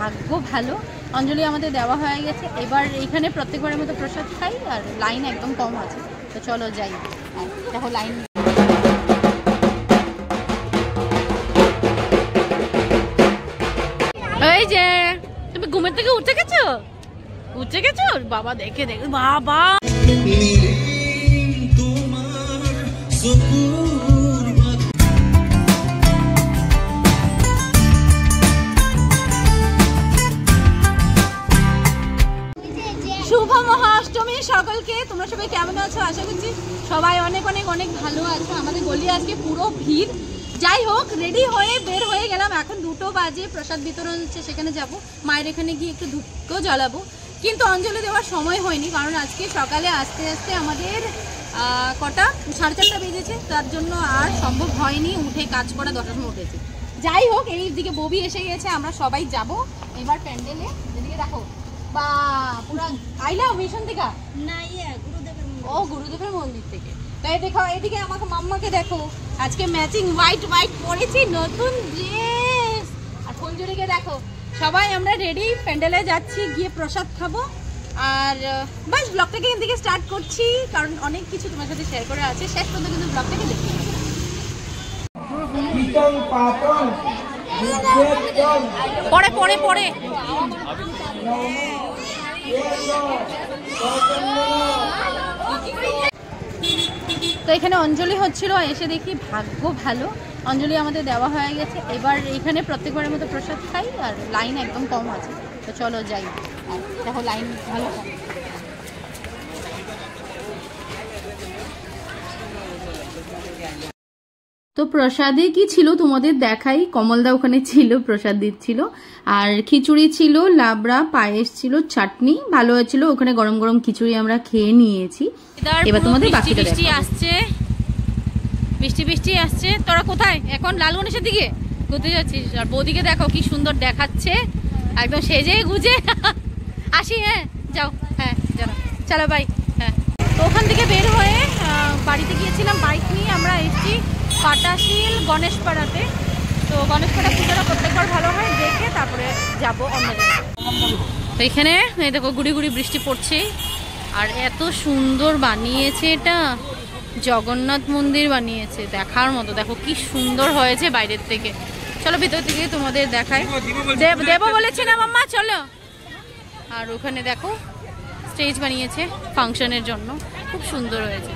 ভাগ্য ভালো, অঞ্জলি আমাদের দেওয়া হয়ে গেছে। এবার এইখানে প্রত্যেকবারের মতো প্রসাদ খাই, আর লাইন একদম কম আছে, তো চলো যাই। দেখো লাইন। এই যে তুমি ঘুমের থেকে উঠে গেছো, বাবা দেখে দেখে বাবা। শুভ মহাষ্টমী সকলকে। তোমরা সবাই কেমন আছো? আশা করছি সবাই অনেক অনেক অনেক ভালো আছো। আমাদের গলি আজকে পুরো ভিড়। যাই হোক, রেডি হয়ে বের হয়ে গেলাম। এখন 2টো বাজে, প্রসাদ বিতরণ হচ্ছে, সেখানে যাব। মায়ের এখানে গিয়ে একটু ধূপও জ্বালাবো, কিন্তু অঞ্জলি দেওয়ার সময় হয়নি, কারণ আজকে সকালে আসতে আসতে আমাদের কটা 4:30 বেজেছে, তার জন্য আর সম্ভব হয়নি। উঠে কাজ করা 10টার সময় উঠেছে। যাই হোক, এই দিকে ববি এসে গেছে, আমরা সবাই যাব এবার প্যান্ডেলে। এদিকে দেখো বা পুরা আইলা মিশন থেকে না, গুরুদেবের মন্দির থেকে। তাই দেখো এদিকে আমাকে মাম্মাকে দেখো, আজকে ম্যাচিং হোয়াইট পরেছি, নতুন ড্রেস। আর ফুলঝুরিকে দেখো, সবাই আমরা রেডি, প্যান্ডেলে যাচ্ছি, গিয়ে প্রসাদ খাবো। আর বাস ব্লগটাকে এখান থেকে স্টার্ট করছি, কারণ অনেক কিছু তোমার সাথে শেয়ার করে আছে। শেষ পর্যন্ত কিন্তু ব্লগটাকে দেখতে হবে। পরে তো এখানে অঞ্জলি হচ্ছিল, এসে দেখি ভাগ্য ভালো, অঞ্জলি আমাদের দেওয়া হয়ে গেছে। এবার এইখানে প্রত্যেকবারের মতো প্রসাদ খাই, আর লাইন একদম কম আছে, তো চলো যাই। দেখো লাইন ভালো কম। তো প্রসাদে কি ছিল তোমাদের দেখাই। কমলদা ওখানে ছিল, প্রসাদ দিচ্ছিল। আর খিচুড়ি ছিল, লাবড়া, পায়েস ছিল, চাটনি ভালো হয়েছিল। ওখানে গরম গরম খিচুড়ি আমরা খেয়ে নিয়েছি। এবার তোমাদের বাকিটা দেখো। বৃষ্টি আসছে। তোরা কোথায় এখন? লাল গণেশের দিকে ঘুরতে যাচ্ছিস? আর বৌদিকে দেখো কি সুন্দর দেখাচ্ছে, একদম সেজে গুজে। আসি, হ্যাঁ যাও, হ্যাঁ যাও, চলো বাই। হ্যাঁ, তো ওখান থেকে বের হয়ে বাড়িতে গিয়েছিলাম, বাইক নিয়ে আমরা এসেছি পাটাশিল গণেশপাড়াতে। তো গণেশপাড়া পুজোটা প্রত্যেকবার ভালো হয়, দেখে তারপরে যাবো অন্য জায়গায়। তো এখানে এই দেখো গুড়ি গুড়ি বৃষ্টি পড়ছে, আর এত সুন্দর বানিয়েছে এটা, জগন্নাথ মন্দির বানিয়েছে, দেখার মতো। দেখো কি সুন্দর হয়েছে বাইরের থেকে। চলো ভিতর থেকে তোমাদের দেখাই। দেবো বলেছি না মাম্মা, চলো। আর ওখানে দেখো স্টেজ বানিয়েছে ফাংশনের জন্য, খুব সুন্দর হয়েছে।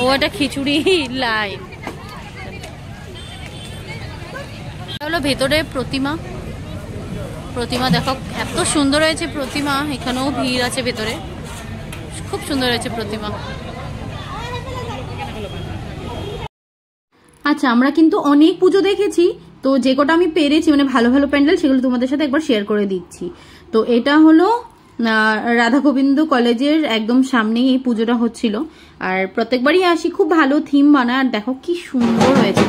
ও এটা খিচুড়ি লাইভ। হলো ভেতরে প্রতিমা দেখো এত সুন্দর হয়েছে প্রতিমা। এখানেও ভিড় আছে ভেতরে, খুব সুন্দর হয়েছে প্রতিমা। আচ্ছা, আমরা কিন্তু অনেক পুজো দেখেছি, তো যে কটা আমি পেরেছি মানে ভালো ভালো প্যান্ডেল, সেগুলো তোমাদের সাথে একবার শেয়ার করে দিচ্ছি। তো এটা হলো রাধা গোবিন্দ কলেজের একদম সামনেই এই পুজোটা হচ্ছিল। আর প্রত্যেকবারই আসি, খুব ভালো থিম বানায়, আর দেখো কি সুন্দর হয়েছে।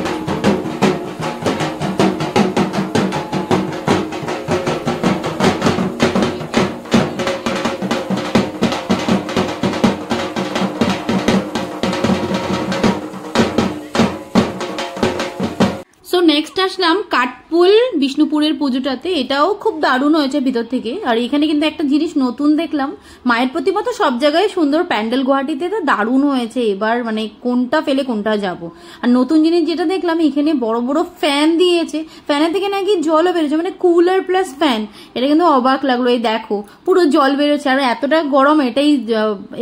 নেক্সট আসলাম কাঠপুল বিষ্ণুপুরের পুজোটাতে। এটাও খুব দারুণ হয়েছে ভিতর থেকে। আর এখানে কিন্তু একটা জিনিস নতুন দেখলাম, মায়ের প্রতিমা তো সব জায়গায় সুন্দর, প্যান্ডেল গুয়াহাটিতে তো দারুণ হয়েছে। এবার মানে কোনটা ফেলে কোনটা যাব। আর নতুন জিনিস যেটা দেখলাম, এখানে বড় বড় ফ্যান দিয়েছে, ফ্যানের থেকে নাকি জলও বেরোচ্ছে, মানে কুলার প্লাস ফ্যান। এটা কিন্তু অবাক লাগলো, এই দেখো পুরো জল বেরোচ্ছে। আর এতটা গরম,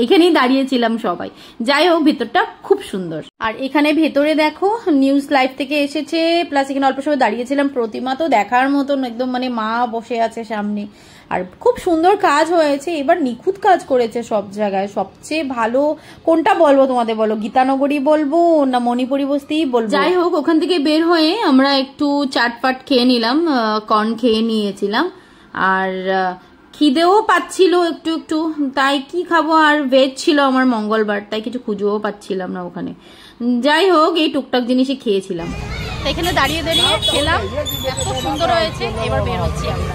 এখানেই দাঁড়িয়েছিলাম সবাই। যাই হোক, ভেতরটা খুব সুন্দর। আর এখানে ভেতরে দেখো নিউজ লাইভ থেকে এসেছে, প্লাস এখানে অল্প সময় দাঁড়িয়েছিলাম। প্রতিমা তো দেখার মতন, একদম মানে মা বসে আছে সামনে, আর খুব সুন্দর কাজ হয়েছে। এবার নিখুঁত কাজ করেছে সব জায়গায়। সবচেয়ে ভালো কোনটা বলবো তোমাদের, বলো গীতানগরী বলবো না মণিপুরি বস্তি বলবো? যাই হোক, ওখান থেকে বের হয়ে আমরা একটু চাটপাট খেয়ে নিলাম, কর্ন খেয়ে নিয়েছিলাম। আর খিদেও পাচ্ছিল একটু একটু, তাই কি খাবো। আর ভেজ ছিল আমার মঙ্গলবার, তাই কিছু খুঁজেও পাচ্ছিলাম না ওখানে। যাই হোক, এই টুকটাক জিনিসই খেয়েছিলাম। এখানে দাঁড়িয়ে দাঁড়িয়ে খেলাম, এত সুন্দর হয়েছে। এবার বের হচ্ছি আমরা।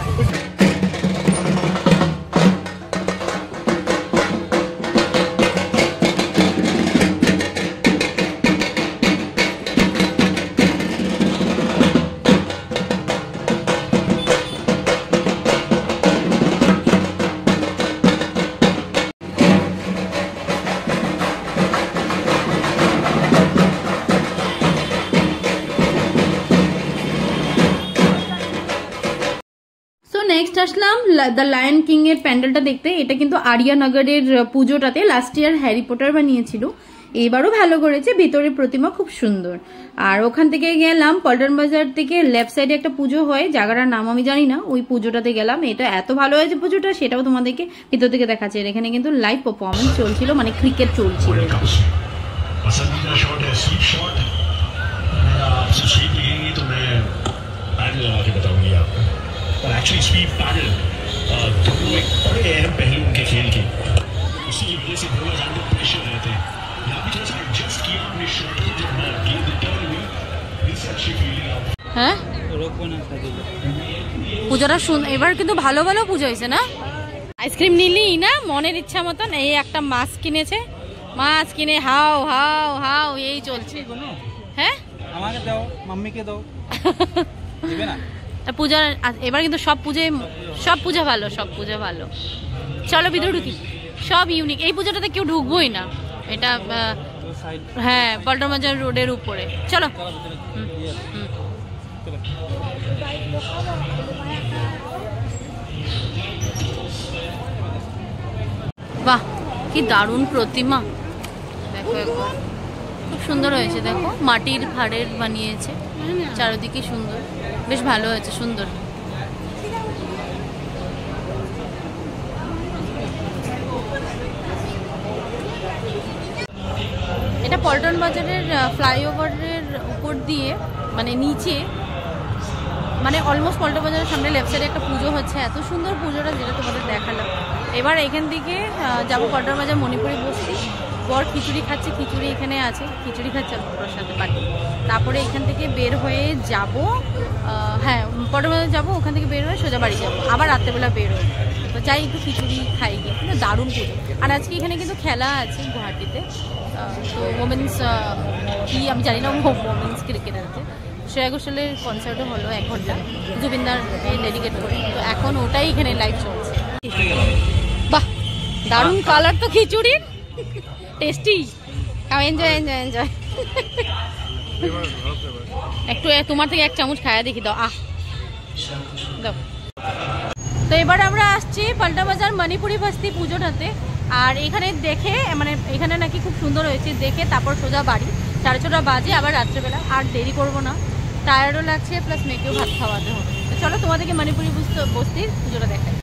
Next Aslam the lion king এর প্যান্ডেলটা দেখতে। এটা কিন্তু আরিয়ানগরের পুজোটাতে লাস্ট ইয়ার হ্যারি পটার বানিয়েছিল, এবারও ভালো করেছে, ভিতরের প্রতিমা খুব সুন্দর। আর ওখান থেকে গেলাম পল্টন বাজার থেকে লেফট সাইডে একটা পুজো হয়, জায়গাটার নাম আমি জানি না, ওই পুজোটাতে গেলাম। এটা এত ভালো হয়েছে পুজোটা, সেটাও তোমাদেরকে ভিতর থেকে দেখাচ্ছে। এখানে কিন্তু লাইভ পারফরমেন্স চলছিল, মানে ক্রিকেট চলছিল। হ্যাঁ পুজোটা এবার কিন্তু ভালো ভালো পুজো হয়েছে না? আইসক্রিম নিলি না মনের ইচ্ছা মতন। এই একটা মাছ কিনেছে, মাছ কিনে হাও হাও হাও এই চলছে। হ্যাঁ আমাকে দাও, মাম্মিকে দাও। দিবে না পূজার এবার কিন্তু সব পূজা ভালো, সব পূজা ভালো। চলো ভিতরে ঢুকি, সব ইউনিক। এই পুজোটাতে কেউ ঢুকবোই না, এটা হ্যাঁ পল্টন বাজার রোডের উপরে। চলো বাহ কি দারুণ প্রতিমা, দেখো একবার খুব সুন্দর হয়েছে। দেখো মাটির ভাড়ের বানিয়েছে, চারিদিকে সুন্দর, বেশ ভালো হয়েছে, সুন্দর। এটা পল্টন বাজারের ফ্লাইওভারের উপর দিয়ে, মানে নিচে, মানে অলমোস্ট পল্টন বাজারের সামনে লেফট সাইডে একটা পুজো হচ্ছে। এত সুন্দর পুজোটা, যেটা তোমাদের দেখালাম। এবার এখান থেকে যাবো পল্টন বাজার মণিপুরি বস্তি। বর খিচুড়ি খাচ্ছে, খিচুড়ি এখানে আছে, খিচুড়ি খাচ্ছে ওর সাথে পার্টি। তারপরে এখান থেকে বের হয়ে যাব, হ্যাঁ পল্টন বাজার যাবো, ওখান থেকে বের হয়ে সোজা বাড়ি যাবো, আবার রাত্রেবেলা বের হবো। তো যাই একটু খিচুড়ি খাই গিয়ে, কিন্তু দারুণ পুজো। আর আজকে এখানে কিন্তু খেলা আছে গুয়াহাটিতে, তো ওমেন্স কি আমি জানি না, ওমেন্স ক্রিকেট আছে। শ্রেয়া ঘোষালের কনসার্টও হলো 1 ঘন্টা, জুবিনদারকে ডেডিকেট করে, তো এখন ওটাই এখানে লাইভ চলছে। বাহ দারুণ কালার তো খিচুড়ির, টেস্টি। Enjoy enjoy enjoy. একটু তোমার থেকে 1 চামচ খায়া দেখি, দাও দাও। তো এবার আমরা আসছি পল্টন বাজার মণিপুরি বস্তি পুজোটাতে। আর এখানে দেখে, মানে এখানে নাকি খুব সুন্দর হয়েছে, দেখে তারপর সোজা বাড়ি। 6:30 বাজে, আবার রাত্রেবেলা। আর দেরি করবো না, টায়ার্ডও লাগছে, প্লাস মেয়েকেও ভাত খাওয়াতে হবে। তো চলো তোমাদেরকে মণিপুরি বস্তির পুজোটা দেখাই।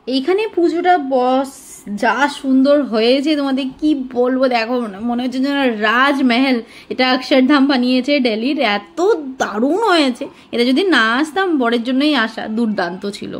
এইখানে পুজোটা বস যা সুন্দর হয়েছে, তোমাদের কি বলবো। দেখো মনে হচ্ছে যেন রাজমহল, এটা অক্ষরধাম বানিয়েছে দিল্লির, এত দারুণ হয়েছে। এটা যদি না আসতাম, বরের জন্যই আসা, দুর্দান্ত ছিল।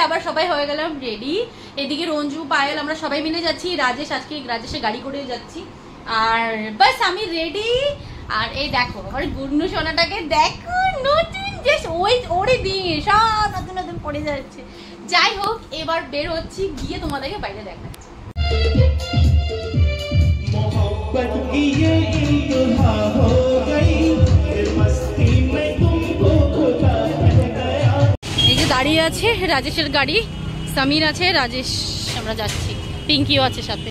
আবার সবাই হয়ে গেলাম রেডি। এদিকে রঞ্জু, পায়েল, আমরা সবাই মিলে যাচ্ছি। রাজেশ, আজকে রাজেশের গাড়ি করে যাচ্ছি। আর বাস আমি রেডি। আর এই দেখো আমার গুন্নু সোনাটাকে দেখো, নতুন ড্রেস, ওরে দিয়ে সব নতুন নতুন পরে যাচ্ছে। যাই হোক এবার বের হচ্ছি, গিয়ে তোমাদেরকে বাইরে দেখাচ্ছি। এই যে দাঁড়িয়ে আছে রাজেশের গাড়ি, সমীর আছে, রাজেশ, আমরা যাচ্ছি, পিঙ্কিও আছে সাথে।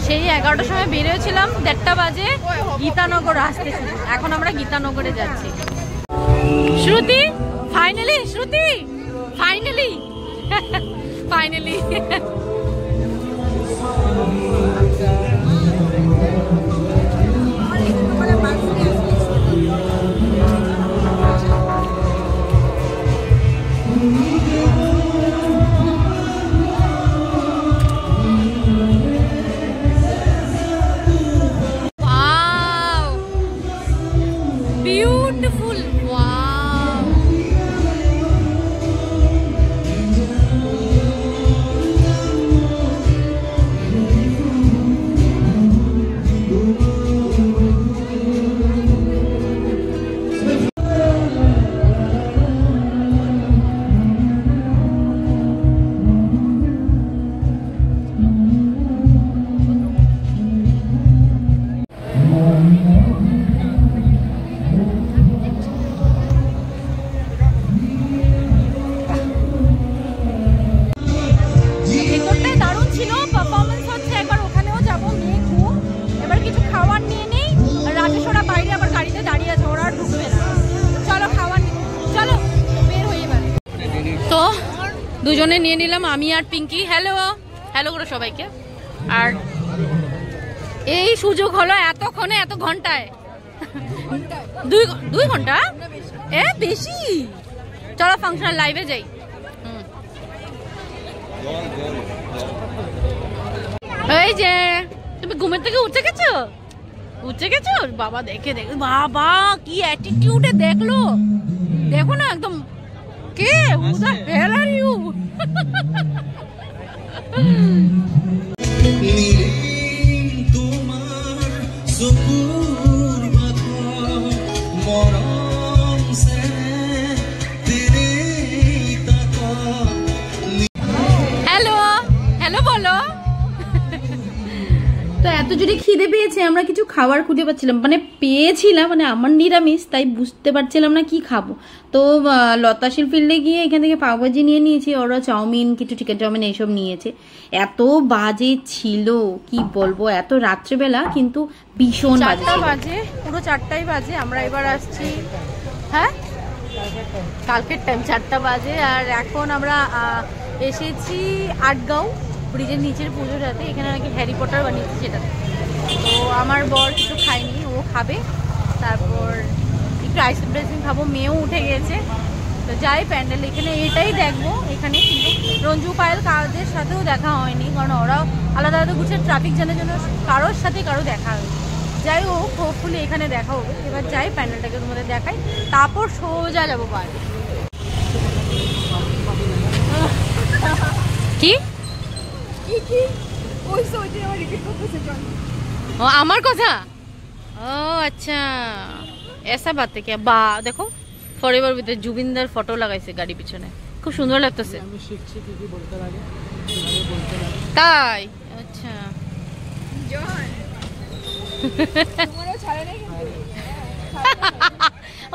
সেই 11টার সময় বেরিয়েছিলাম, 1:30 বাজে গীতানগর আসতে শুরু। এখন আমরা গীতানগরে যাচ্ছি। শ্রুতি ফাইনালি, শ্রুতি ফাইনালি ফাইনালি। Beautiful, wow. দুজনে নিয়ে নিলাম, আমি আর পিঙ্কি। হ্যালো হ্যালো করে সবাইকে। আর এই সুযোগ হলো এতক্ষণে, এত ঘন্টায়, 2 ঘন্টা বেশি। চলো ফাংশন লাইভে যাই। এই যে তুমি ঘুমের থেকে উঠে গেছো, বাবা দেখে বাবা কি অ্যাটিটিউডে দেখলো, দেখো না একদম। কে who the hell are you? Hello hello বলো। তো এত জোরে খিদে পেয়েছে, আমরা কিছু খাবার খুঁজে পাচ্ছিলাম, মানে আমার নিরামিষ, তাই বুঝতে পারছিলাম না কি খাবো। তো লতাশিল ফিল্ডে গিয়ে এখান থেকে পাওভাজি নিয়ে নিয়েছি, ওরা চাউমিন, কিছু চিকেন চাউমিন এইসব নিয়েছে। এত বাজে ছিল কি বলবো, এত রাত্রেবেলা কিন্তু ভীষণ বাজে, পুরো 4টাই বাজে। আমরা এবার আসছি, হ্যাঁ কালকের টাইম 4টা বাজে। আর এখন আমরা এসেছি আটগাঁও ব্রিজের নিচের পুজোটাতে। এখানে নাকি হ্যারি পটার বানিয়েছে সেটাতে। তো আমার বর কিছু খায়নি, ও খাবে। তারপর একটু আইসক্রিম টাইসক্রিম খাবো, মেয়েও উঠে গেছে। তো যাই প্যান্ডেল, এখানে এটাই দেখবো। এখানে কিন্তু রঞ্জু পায়েল কাদের সাথেও দেখা হয়নি, কারণ ওরাও আলাদা আলাদা ঘুরছে ট্রাফিক জ্যামের জন্য, কারোর সাথে কারো দেখা হয়নি। যাই হোক, হোপফুলি এখানে দেখা হবে। এবার যাই প্যান্ডেলটাকে তোমাদের দেখাই, তারপর সোজা যাবো বাড়ি। কি আমার কথা? ও আচ্ছা, ऐसा बात है क्या? বা দেখো ফরএভার উইথ জুবিনদার ফটো লাগাইছে গাড়ি পিছনে, খুব সুন্দর লাগতেছে। তাই? আচ্ছা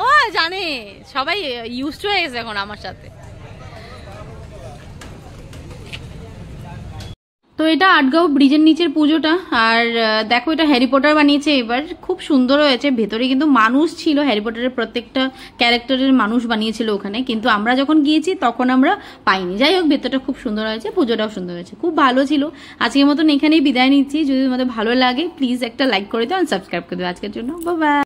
ও জানে, সবাই ইউজ টু হয়ে গেছে এখন আমার সাথে। তো এটা আটগাঁও ব্রিজের নিচের পুজোটা। আর দেখো এটা হ্যারি পটার বানিয়েছে, এবার খুব সুন্দর হয়েছে। ভেতরে কিন্তু মানুষ ছিল, হ্যারি পটারের প্রত্যেকটা ক্যারেক্টারের মানুষ বানিয়েছিল ওখানে, কিন্তু আমরা যখন গিয়েছি তখন আমরা পাইনি। যাই হোক, ভেতরটা খুব সুন্দর হয়েছে, পুজোটাও সুন্দর হয়েছে, খুব ভালো ছিল। আজকের মতন এখানেই বিদায় নিচ্ছি। যদি তোমাদের ভালো লাগে প্লিজ একটা লাইক করে দাও, সাবস্ক্রাইব করে দাও। আজকের জন্য বাই বাই।